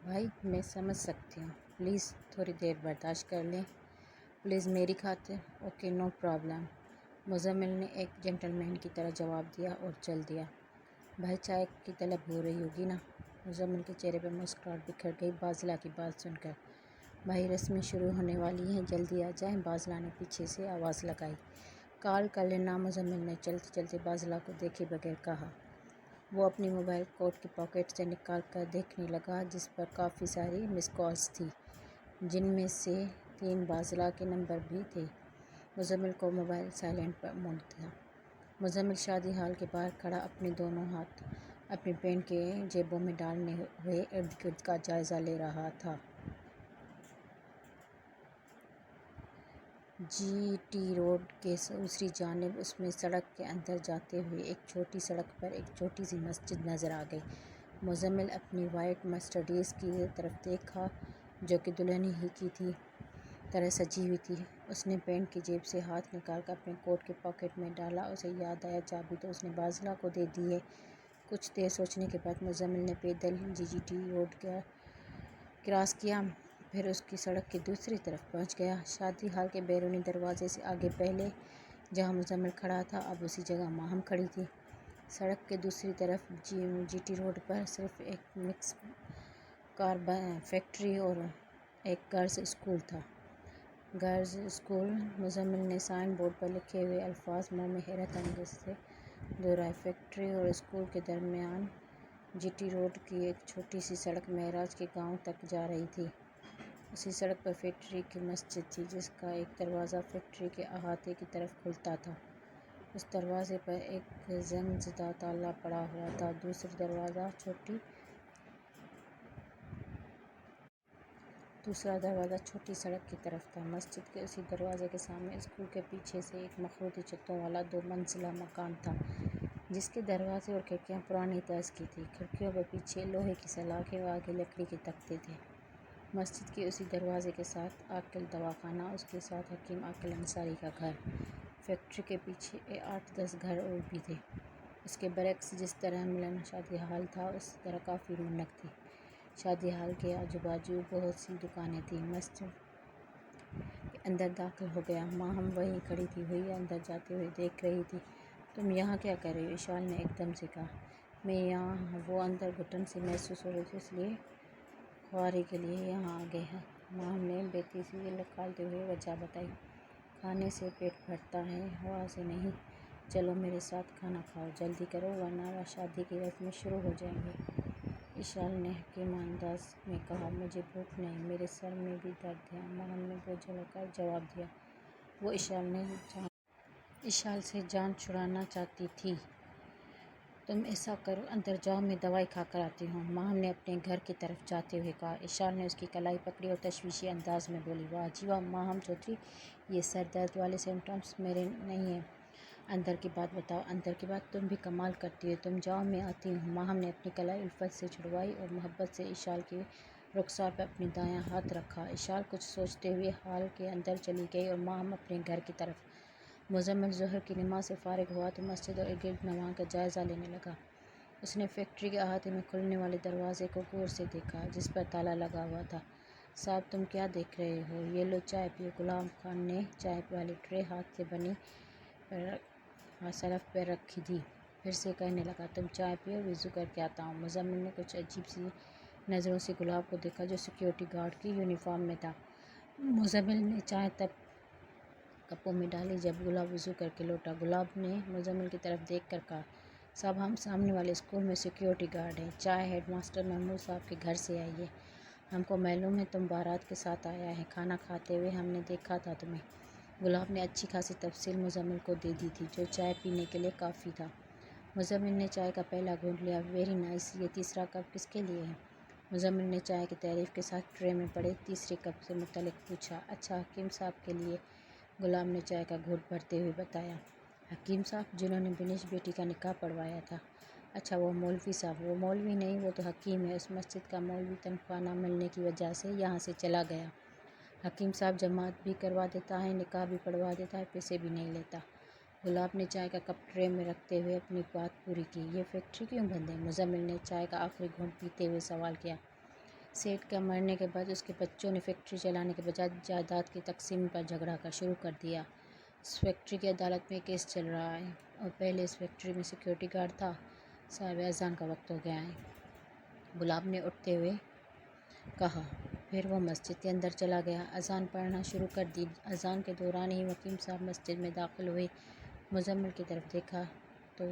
بھائی میں سمجھ سکتی ہوں، پلیز تھوڑی دیر برداشت کر لیں، پلیز میری خاطر۔ اوکے نو پرابلم، مزمل نے ایک جینٹل مین کی طرح جواب دیا اور چل دیا۔ بھائی چائے کی طلب ہو رہی ہوگی نا؟ مزمل کے چہرے پر مسکراہٹ بکھر گئی بازلہ کی بات سن کر۔ بھائی رسمیں شروع ہونے والی ہیں، جلدی آ جائیں، بازلہ نے پیچھے سے آواز لگائی۔ کال کر لینا، مزمل نے چلتے چلتے بازلہ کو دیکھے بغیر کہا۔ وہ اپنی موبائل کوٹ کی پاکٹ سے نکال کر دیکھنے لگا جس پر کافی ساری مس کالز تھیں، جن میں سے 3 بازلہ کے نمبر بھی تھے۔ مزمل کو موبائل سائلنٹ پر موڈ تھا۔ مزمل شادی ہال کے باہر کھڑا اپنے دونوں ہاتھ اپنی پینٹ کے جیبوں میں ڈالے ہوئے ارد گرد کا جائزہ لے رہا تھا۔ جی ٹی روڈ کے دوسری جانب اس میں سڑک کے اندر جاتے ہوئے ایک چھوٹی سڑک پر ایک چھوٹی سی مسجد نظر آ گئی۔ مزمل اپنی وائٹ مرسڈیز کی طرف دیکھا جو کہ دلہن ہی کی طرح سجی ہوئی تھی۔ اس نے پینٹ کی جیب سے ہاتھ نکال کر اپنے کوٹ کی پاکٹ میں ڈالا۔ اسے یاد آیا چابی تو اس نے بازلہ کو دے دی ہے۔ کچھ دیر سوچنے کے بعد مزمل نے پیدل جی ٹی روڈ کراس کیا، پھر اس کی سڑک کی دوسری طرف پہنچ گیا۔ شادی ہال کے بیرونی دروازے سے آگے پہلے جہاں مزمل کھڑا تھا اب اسی جگہ ماہم کھڑی تھی۔ سڑک کے دوسری طرف جی ٹی روڈ پر صرف ایک مکس کار فیکٹری اور ایک گرلز اسکول تھا۔ گرلز اسکول، مزمل نے سائن بورڈ پر لکھے ہوئے الفاظ منہ میں حیرت انگیزی سے دہرائے۔ فیکٹری اور اسکول کے درمیان جی ٹی روڈ کی ایک چھوٹی سی سڑک معراج کے گاؤں تک جا رہی تھی۔ اسی سڑک پر فیکٹری کی مسجد تھی جس کا ایک دروازہ فیکٹری کے احاطے کی طرف کھلتا تھا۔ اس دروازے پر ایک زنگ زدہ تالا پڑا ہوا تھا۔ دوسرا دروازہ چھوٹی سڑک کی طرف تھا۔ مسجد کے اسی دروازے کے سامنے اسکول کے پیچھے سے ایک مخروطی چھتوں والا 2 منزلہ مکان تھا جس کے دروازے اور کھڑکیاں پرانی طرز کی تھیں۔ کھڑکیوں پر پیچھے لوہے کی سلاخیں اور آگے لکڑی کے تختے تھے۔ مسجد کے اسی دروازے کے ساتھ عاقل دواخانہ، اس کے ساتھ حکیم عاقل انصاری کا گھر۔ فیکٹری کے پیچھے 8-10 گھر اور بھی تھے۔ اس کے برعکس جس طرح ملن شادی ہال تھا اسی طرح کافی رونق تھی۔ شادی ہال کے آجو باجو بہت سی دکانیں تھیں۔ مسجد کے اندر داخل ہو گیا۔ ماہم وہیں کھڑی تھی، وہی اندر جاتے ہوئے دیکھ رہی تھی۔ تم یہاں کیا کر رہی ہو؟ اشال نے ایک دم سے کہا۔ میں یہاں وہ اندر گھٹن سی محسوس ہو رہی تھی اس لیے خواری کے لیے یہاں آ گئے ہیں۔ ماہم نے بے تیزی نکالتے ہوئے وجہ بتائی۔ کھانے سے پیٹ بھرتا ہے، ہوا سے نہیں۔ چلو میرے ساتھ کھانا کھاؤ، جلدی کرو ورنہ شادی کی رسمیں شروع ہو جائیں گی، اشال نے حکیمانہ انداز میں کہا۔ مجھے بھوک نہیں، میرے سر میں بھی درد ہے، ماہم نے بوجھل ہو کر جواب دیا۔ وہ اشال سے جان چھڑانا چاہتی تھی۔ تم ایسا کرو اندر جاؤ، میں دوائی کھا کر آتی ہوں، ماہم نے اپنے گھر کی طرف جاتے ہوئے کہا۔ اشال نے اس کی کلائی پکڑی اور تشویشی انداز میں بولی، واہ جی واہ ماہم چودھری، یہ سر درد والے سمپٹمز میرے نہیں ہیں۔ اندر کی بات بتاؤ۔ اندر کی بات؟ تم بھی کمال کرتی ہو، تم جاؤ میں آتی ہوں۔ ماہم نے اپنی کلائی الفت سے چھڑوائی اور محبت سے اشال کے رخسار پر اپنا دایاں ہاتھ رکھا۔ اشال کچھ سوچتے ہوئے ہال کے اندر چلی گئی اور ماہم اپنے گھر کی طرف۔ مزمل ظہر کی نماز سے فارغ ہوا تو مسجد اور گرد نواح کا جائزہ لینے لگا۔ اس نے فیکٹری کے احاطے میں کھلنے والے دروازے کو غور سے دیکھا جس پر تالا لگا ہوا تھا۔ صاحب تم کیا دیکھ رہے ہو؟ یہ لو چائے پیو۔ غلام خان نے چائے والی ٹرے ہاتھ سے بنی شیلف پر رکھ دی، پھر سے کہنے لگا، تم چائے پیو، وضو کر کے آتا ہوں۔ مزمل نے کچھ عجیب سی نظروں سے گلاب کو دیکھا جو سیکورٹی گارڈ کی یونیفارم میں تھا۔ مزمل نے چائے تب کپوں میں ڈالی جب گلاب وضو کر کے لوٹا۔ گلاب نے مزمل کی طرف دیکھ کر کہا، صاحب ہم سامنے والے اسکول میں سیکورٹی گارڈ ہیں، چائے ہیڈ ماسٹر محمود صاحب کے گھر سے آئی ہے، ہم کو معلوم ہے تم بارات کے ساتھ آیا ہے، کھانا کھاتے ہوئے ہم نے دیکھا تھا تمہیں۔ گلاب نے اچھی خاصی تفصیل مزمل کو دے دی تھی جو چائے پینے کے لیے کافی تھا۔ مزمل نے چائے کا پہلا گھونٹ لیا، ویری نائس، یہ تیسرا کپ کس کے لیے ہے؟ مزمل نے چائے کی تعریف کے ساتھ ٹرے میں پڑے تیسرے کپ سے متعلق پوچھا۔ اچھا حکیم صاحب کے لیے، گلاب نے چائے کا گھونٹ بھرتے ہوئے بتایا۔ حکیم صاحب جنہوں نے بنش بیٹی کا نکاح پڑھوایا تھا؟ اچھا وہ مولوی صاحب؟ وہ مولوی نہیں، وہ تو حکیم ہے، اس مسجد کا مولوی تنخواہ نہ ملنے کی وجہ سے یہاں سے چلا گیا۔ حکیم صاحب جماعت بھی کروا دیتا ہے، نکاح بھی پڑھوا دیتا ہے، پیسے بھی نہیں لیتا۔ گلاب نے چائے کا کپ ٹرے میں رکھتے ہوئے اپنی بات پوری کی۔ یہ فیکٹری کیوں بند ہے؟ مزمل نے چائے کا آخری گھونٹ پیتے ہوئے سوال کیا۔ سیٹ کا مرنے کے بعد اس کے بچوں نے فیکٹری چلانے کے بجائے جائیداد کی تقسیم پر جھگڑا شروع کر دیا۔ اس فیکٹری کی عدالت میں کیس چل رہا ہے اور پہلے اس فیکٹری میں سیکیورٹی گارڈ تھا۔ صاحب اذان کا وقت ہو گیا ہے، گلاب نے اٹھتے ہوئے کہا۔ پھر وہ مسجد کے اندر چلا گیا، اذان پڑھنا شروع کر دی۔ اذان کے دوران ہی حکیم صاحب مسجد میں داخل ہوئے۔ مزمل کی طرف دیکھا تو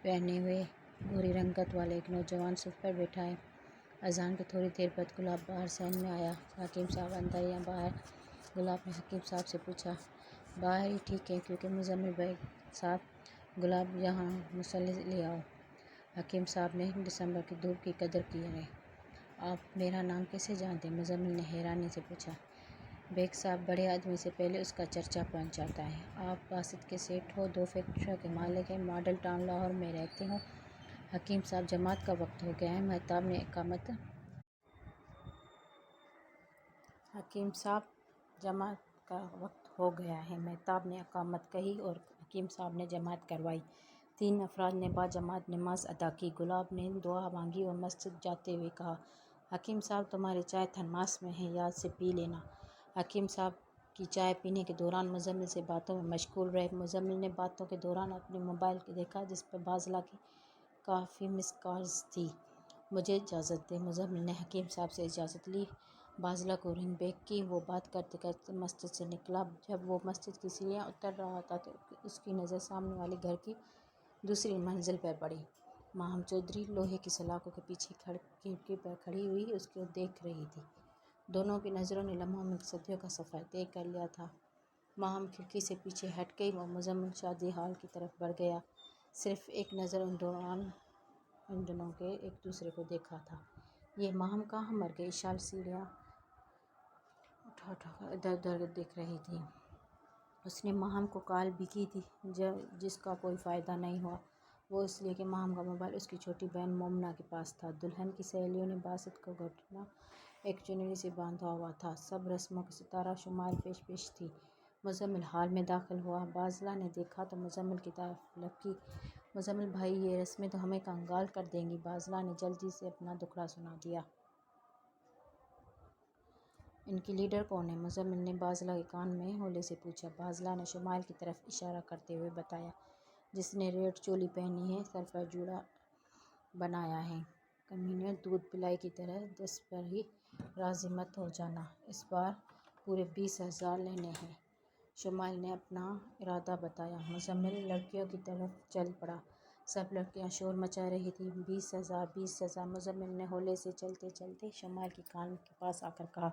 پہنے ہوئے بھوری رنگت والا ایک نوجوان صف پر بیٹھا ہے۔ اذان کے تھوڑی دیر بعد گلاب باہر صحن میں آیا۔ حکیم صاحب اندر یا باہر؟ گلاب نے حکیم صاحب سے پوچھا۔ باہر ہی ٹھیک ہے، کیونکہ مزمل بھائی صاحب، گلاب یہاں مصلی لے آؤ۔ حکیم صاحب نے دسمبر کی دھوپ کی قدر کی ہے۔ آپ میرا نام کیسے جانتے؟ مزمل نے حیرانی سے پوچھا۔ بیگ صاحب بڑے آدمی سے پہلے اس کا چرچا پہنچ جاتا ہے۔ آپ باسط کے سیٹ ہو، 2 فیکٹریوں کے مالک ہیں، ماڈل ٹاؤن لاہور میں رہتے ہو۔ حکیم صاحب جماعت کا وقت ہو گیا ہے، مہتاب نے اقامت حکیم صاحب جماعت کا وقت ہو گیا ہے، مہتاب نے اقامت کہی اور حکیم صاحب نے جماعت کروائی۔ 3 افراد نے باجماعت نماز ادا کی۔ گلاب نے دعا مانگی اور مسجد جاتے ہوئے کہا، حکیم صاحب تمہاری چائے تھرماس میں ہے، یاد سے پی لینا۔ حکیم صاحب کی چائے پینے کے دوران مزمل سے باتوں میں مشغول رہے۔ مزمل نے باتوں کے دوران اپنے موبائل کو دیکھا جس پر باذلہ کی کافی مس کالز تھی۔ مجھے اجازت دیں۔ مزمل نے حکیم صاحب سے اجازت لی، باذلہ کو رنگ بیک کی۔ وہ بات کرتے کرتے مسجد سے نکلا۔ جب وہ مسجد کی سیڑھیاں اتر رہا تھا تو اس کی نظر سامنے والے گھر کی دوسری منزل پر پڑی۔ ماہم چودھری لوہے کی سلاخوں کے پیچھے کھڑکی پر کھڑی ہوئی اس کو دیکھ رہی تھی۔ دونوں کی نظروں نے لمحوں میں صدیوں کا سفر طے کر لیا تھا۔ ماہم کھڑکی سے پیچھے ہٹ گئی اور مزمل شادی ہال کی طرف بڑھ گیا۔ صرف ایک نظر ان دونوں کے ایک دوسرے کو دیکھا تھا۔ یہ ماہم کہاں مر گئی؟ شال سیڑھیاں اٹھا اٹھا کر ادھر ادھر دیکھ رہی تھی۔ اس نے ماہم کو کال بھی کی تھی جس کا کوئی فائدہ نہیں ہوا، وہ اس لیے کہ ماہم کا موبائل اس کی چھوٹی بہن مومنہ کے پاس تھا۔ دلہن کی سہیلیوں نے باسط کو گھٹنا ایک چنری سے باندھا ہوا تھا۔ سب رسموں کا ستارہ شمائل پیش تھی۔ مزمل ہال میں داخل ہوا۔ باذلہ نے دیکھا تو مزمل کی طرف لپکی۔ مزمل بھائی، یہ رسمیں تو ہمیں کنگال کر دیں گی۔ باذلہ نے جلدی سے اپنا دکھڑا سنا دیا۔ ان کی لیڈر کون ہے؟ مزمل نے باذلہ کے کان میں ہولے سے پوچھا۔ باذلہ نے شمائل کی طرف اشارہ کرتے ہوئے بتایا، جس نے ریڈ چولی پہنی ہے، سر پر جوڑا بنایا ہے۔ کمینیوں، دودھ پلائی کی طرح 10 پر ہی راضی مت ہو جانا، اس بار پورے 20,000 لینے ہیں۔ شمائل نے اپنا ارادہ بتایا۔ مزمل لڑکیوں کی طرف چل پڑا۔ سب لڑکیاں شور مچا رہی تھیں۔ 20,000 20,000 مزمل نے ہولے سے چلتے چلتے شمائل کے کان کے پاس آ کر کہا۔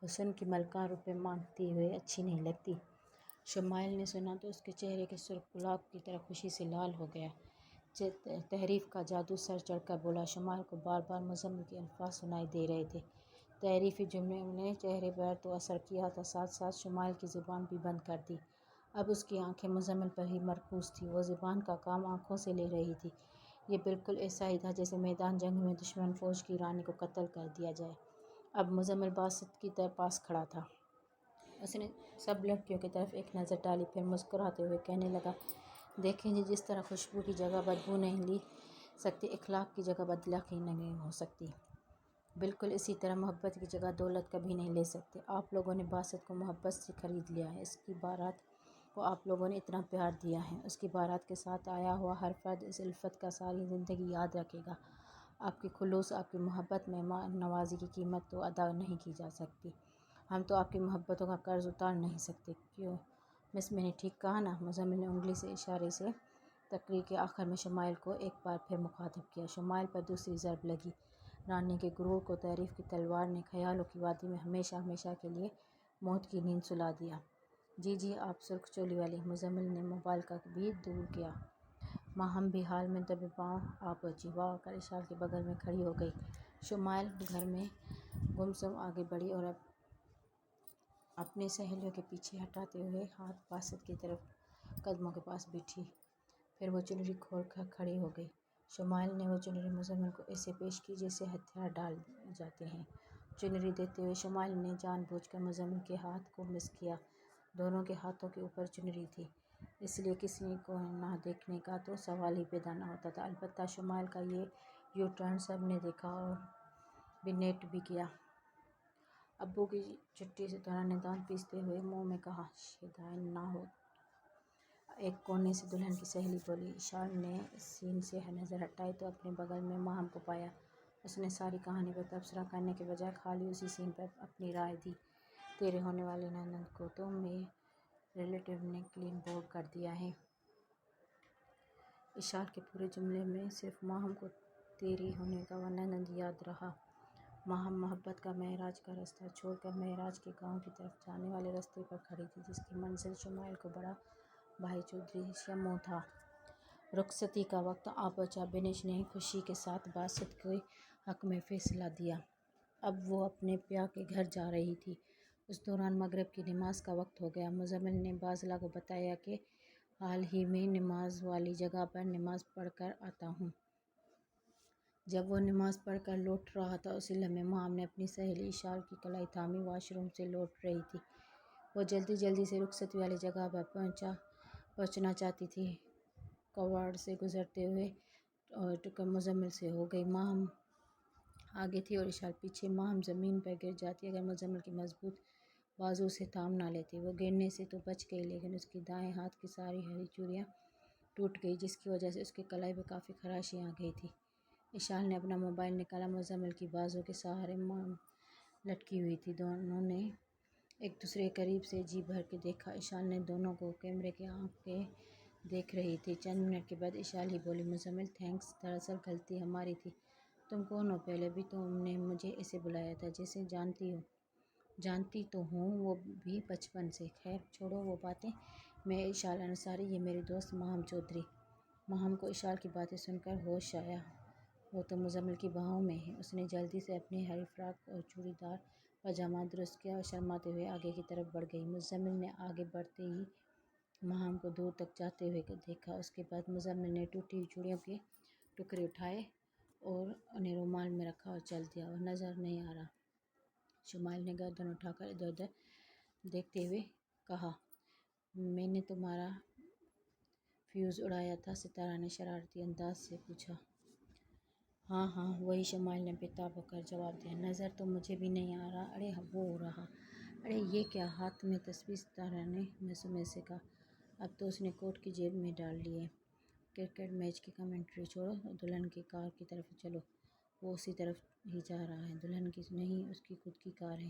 حسن کی ملکہ روپے مانگتی ہوئے اچھی نہیں لگتی۔ شمائل نے سنا تو اس کے چہرے کے سرخ گلاب کی طرح خوشی سے لال ہو گیا۔ تعریف کا جادو سر چڑھ کر بولا۔ شمائل کو بار بار مزمل کے الفاظ سنائی دے رہے تھے۔ تعریفی جملوں نے چہرے پر تو اثر کیا تھا، ساتھ ساتھ شمائل کی زبان بھی بند کر دی۔ اب اس کی آنکھیں مزمل پر ہی مرکوز تھیں، وہ زبان کا کام آنکھوں سے لے رہی تھی۔ یہ بالکل ایسا ہی تھا جیسے میدان جنگ میں دشمن فوج کی رانی کو قتل کر دیا جائے۔ اب مزمل باسط کے پاس کھڑا تھا۔ اس نے سب لڑکیوں کی طرف ایک نظر ڈالی، پھر مسکراتے ہوئے کہنے لگا، دیکھیں جی، جس طرح خوشبو کی جگہ بدبو نہیں لی سکتی، اخلاق کی جگہ بداخلاقی نہیں ہو سکتی، بالکل اسی طرح محبت کی جگہ دولت کبھی نہیں لے سکتی۔ آپ لوگوں نے باسط کو محبت سے خرید لیا ہے، اس کی بارات کو آپ لوگوں نے اتنا پیار دیا ہے، اس کی بارات کے ساتھ آیا ہوا ہر فرد اس الفت کا ساری زندگی یاد رکھے گا۔ آپ کے خلوص، آپ کی محبت، مہمان نوازی کی قیمت تو ادا نہیں کی جا سکتی۔ ہم تو آپ کی محبتوں کا قرض اتار نہیں سکتے، کیوں مس، میں نے ٹھیک کہا نا؟ مزمل نے انگلی سے اشارے سے تقریر کے آخر میں شمائل کو ایک بار پھر مخاطب کیا۔ شمائل پر دوسری ضرب لگی۔ رانی کے غرور کو تعریف کی تلوار نے خیالوں کی وادی میں ہمیشہ ہمیشہ کے لیے موت کی نیند سلا دیا۔ جی جی، آپ سرخ چولی والی۔ مزمل نے موبائل کا بھی دور کیا۔ ماہم بھی حال میں دبے پاؤں آ پہنچی۔ وہ آ کر اشال کے بغل میں کھڑی ہو گئی۔ شمائل گھر میں گمسم آگے بڑھی اور اپنی سہیلیوں کے پیچھے ہٹاتے ہوئے ہاتھ باسط کی طرف قدموں کے پاس بیٹھی، پھر وہ چنری کھول کر کھڑی ہو گئی۔ شمائل نے وہ چنری مزمل کو ایسے پیش کی جیسے ہتھیار ڈال جاتے ہیں۔ چنری دیتے ہوئے شمائل نے جان بوجھ کر مزمل کے ہاتھ کو مس کیا۔ دونوں کے ہاتھوں کے اوپر چنری تھی، اس لیے کسی کو نہ دیکھنے کا تو سوال ہی پیدا نہ ہوتا تھا۔ البتہ شمائل کا یہ یو ٹرن سب نے دیکھا اور بھی نیٹ بھی کیا۔ ابو کی چھٹی سے طاہرہ نے دانت پیستے ہوئے منہ میں کہا، شیطان نہ ہو۔ ایک کونے سے دلہن کی سہیلی بولی۔ اشال نے سین سے نظر ہٹائی تو اپنے بغل میں ماہم کو پایا۔ اس نے ساری کہانی پر تبصرہ کرنے کے بجائے خالی اسی سین پر اپنی رائے دی۔ تیرے ہونے والے نند کو تو میرے ریلیٹیو نے کلین بورڈ کر دیا ہے۔ اشال کے پورے جملے میں صرف ماہم کو تیری ہونے کا نند یاد رہا۔ ماہم محبت کا معراج کا راستہ چھوڑ کر معراج کے گاؤں کی طرف جانے والے راستے پر کھڑی تھی، جس کی منزل شمائل کو بڑا بھائی چودھری شمو تھا۔ رخصتی کا وقت آ پہنچا۔ بینش نے خوشی کے ساتھ باسط کے حق میں فیصلہ دیا۔ اب وہ اپنے پیا کے گھر جا رہی تھی۔ اس دوران مغرب کی نماز کا وقت ہو گیا۔ مزمل نے بازلہ کو بتایا کہ حال ہی میں نماز والی جگہ پر نماز پڑھ کر آتا ہوں۔ جب وہ نماز پڑھ کر لوٹ رہا تھا، اسی لمحے ماہم نے اپنی سہیلی اشال کی کلائی تھامی واش روم سے لوٹ رہی تھی۔ وہ جلدی جلدی سے رخصتی والی جگہ پر پہنچنا چاہتی تھی۔ کواڑ سے گزرتے ہوئے ٹکر مزمل سے ہو گئی۔ ماہم آگے تھی اور اشال پیچھے۔ ماہم زمین پر گر جاتی اگر مزمل کی مضبوط بازو سے تھام نہ لیتی۔ وہ گرنے سے تو بچ گئی، لیکن اس کے دائیں ہاتھ کی ساری ہڈی چوریاں ٹوٹ گئیں، جس کی وجہ سے اس کی کلائی پر کافی خراشی آ گئی تھی۔ اشال نے اپنا موبائل نکالا۔ مزمل کی بازو کے سہارے ماہم لٹکی ہوئی تھی۔ دونوں نے ایک دوسرے کے قریب سے جی بھر کے دیکھا۔ اشال نے دونوں کو کیمرے کی آنکھیں دیکھ رہی تھی۔ چند منٹ کے بعد اشال ہی بولی، مزمل تھینکس، دراصل غلطی ہماری تھی۔ تم کون ہو؟ پہلے بھی تم نے مجھے ایسے بلایا تھا جیسے جانتی ہو۔ جانتی تو ہوں، وہ بھی بچپن سے۔ خیر چھوڑو وہ باتیں۔ میں اشال انصاری، یہ میری دوست ماہم چودھری۔ ماہم کو اشال کی باتیں سن کر ہوش آیا۔ وہ تو مزمل کی باہوں میں ہے۔ اس نے جلدی سے اپنی ہری فراک اور چوڑی دار پاجامہ درست کیا اور شرماتے ہوئے آگے کی طرف بڑھ گئی۔ مزمل نے آگے بڑھتے ہی ماہم کو دور تک جاتے ہوئے دیکھا۔ اس کے بعد مزمل نے ٹوٹی ہوئی چوڑیوں کے ٹکڑے اٹھائے اور انہیں رومال میں رکھا اور چل دیا۔ وہ نظر نہیں آ رہا۔ شمائل نے گردن اٹھا کر ادھر ادھر دیکھتے ہوئے کہا، میں نے تمہارا فیوز اڑایا تھا؟ ستارہ نے شرارتی انداز سے پوچھا۔ ہاں ہاں، وہی، شمائل نے بےتاب ہو کر جواب دیا۔ نظر تو مجھے بھی نہیں آ رہا۔ ارے وہ رہا۔ ارے یہ کیا؟ ہاتھ میں تصویر، ستارہ نے معصومیت سے کہا۔ اب تو اس نے کوٹ کی جیب میں ڈال لی ہے۔ کرکٹ میچ کی کمنٹری چھوڑو اور دلہن کی کار کی طرف چلو۔ وہ اسی طرف ہی جا رہا ہے۔ دلہن کی نہیں، اس کی خود کی کار ہے،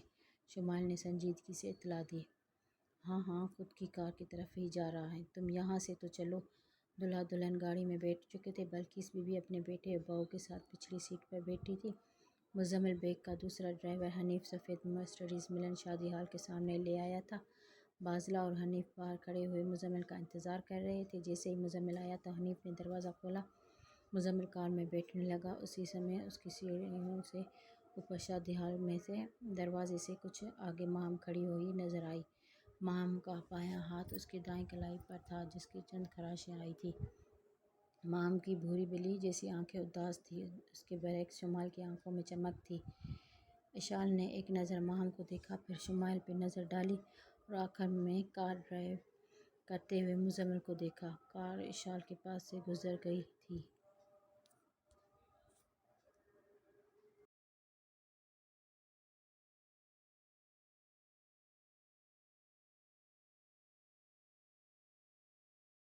شمائل نے سنجیدگی سے اطلاع دی۔ ہاں ہاں، خود کی کار کی طرف ہی جا رہا ہے۔ تم یہاں سے تو چلو۔ دلہا دلہن گاڑی میں بیٹھ چکے تھے۔ بلقیس بی بی اپنے بیٹے اور بہو کے ساتھ پچھلی سیٹ پر بیٹھی تھی۔ مزمل بیگ کا دوسرا ڈرائیور حنیف سفید مرسڈیز ملن شادی ہال کے سامنے لے آیا تھا۔ بازلہ اور حنیف باہر کھڑے ہوئے مزمل کا انتظار کر رہے تھے۔ جیسے ہی مزمل آیا تو حنیف نے دروازہ کھولا۔ مزمل کار میں بیٹھنے لگا۔ اسی سمے اس کی سیڑھیوں سے اوپر شادی ہال میں سے دروازے سے کچھ آگے ماہم کھڑی ہوئی نظر آئی۔ ماہم کا بایاں ہاتھ اس کی دائیں کلائی پر تھا، جس کی چند خراشیں آئی تھیں۔ ماہم کی بھوری بلی جیسی آنکھیں اداس تھیں۔ اس کے برعکس شمائل کی آنکھوں میں چمک تھی۔ اشال نے ایک نظر ماہم کو دیکھا، پھر شمائل پہ نظر ڈالی اور آخر میں کار ڈرائیو کرتے ہوئے مزمل کو دیکھا۔ کار اشال کے پاس سے گزر گئی تھی۔